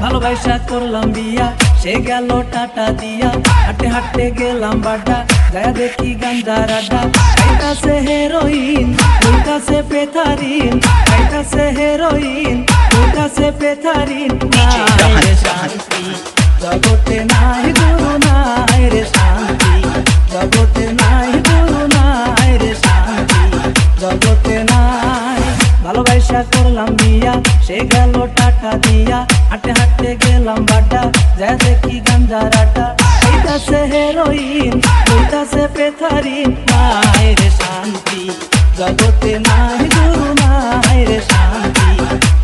ভালোবাসা করলাম বিয়া, সে গেল টাটা দিয়া। হাঁটতে হাঁটতে গেলাম বাড্ডা, যায় দেখি গাঞ্জার আড্ডা। খাইতাছে হেরোইন, খাইতাছে পেথারিন, খাইতাছে হেরোইন, খাইতাছে পেথারিন। নাই রে শান্তি জগতে, নাই গুরু, নাই রে শান্তি জগতে, নাই গুরু, নাই রে শান্তি জগতে নাই। ভালোবাসা করলাম বিয়া, সে গেল টাকা দিয়া। হাঁটতে হাঁটতে গেলাম বাড্ডা, যায় দেখি গাঞ্জার আড্ডা। খাইতাছে হেরোইন, খাইতাছে পেথারিন। নাই রে শান্তি জগতে, নাই গুরু, নাই রে শান্তি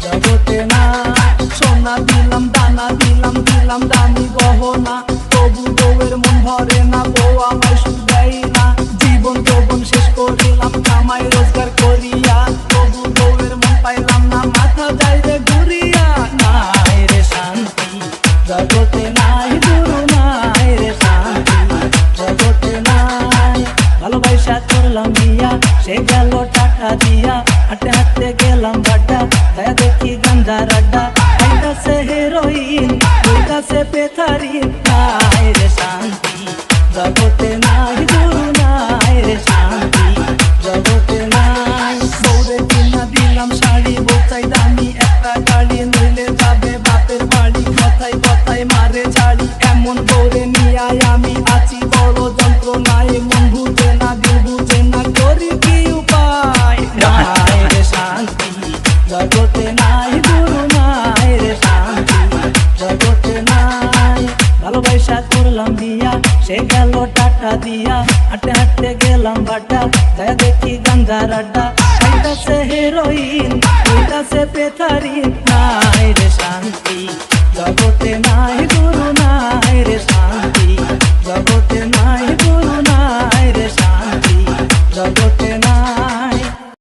জগতে নাই। সোনা দিলাম, দানা দিলাম, দিলাম দামি গহনা, তবু বউয়ের মন ভরে না, বউ আমায় সুখ দেয় না। জীবন যৌবন শেষ করিলাম কামাই রোজগার করিয়া, তবু বউয়ের মন পাইলাম না, মাথা যায় রে ঘুরিয়া। নাই রে শান্তি জগতে, নাই গুরু, নাই রে শান্তি জগতে নাই। ভালোবাসা করলাম বিয়া, সে গেল টাকা দিয়া। হাঁটতে হাঁটতে গেলাম বাড্ডা, যায় দেখি গাঞ্জার আড্ডা। খাইতাছে হেরোইন, খাইতাছে পেথারিন। নাই রে শান্তি জগতে, নাই গুরু, নাই রে শান্তি জগতে নাই। বউরে কিনা দিলাম শাড়ি, বউ চাই দামি একটা গাড়ি, নইলে যাবে বাপের বাড়ি। কথায় কথায় মারে ঝাড়ি, এমন বউরে নিয়াই আমি আছি বড় যন্ত্রণায়। মন বুঝে না, দিল বুঝে না, করি কি উপায়। নাই রে শান্তি জগতে, নাই গুরু, নাই রে শান্তি জগতে নাই। ভালোবাসা করলাম বিয়া, সে গেল টাকা দিয়া। হাঁটতে হাঁটতে গেলাম বাড্ডা, যায় দেখি গাঞ্জার আড্ডা। খাইতাছে হেরোইন, খাইতাছে পেথারিন। নাই রে শান্তি জগতে, নাই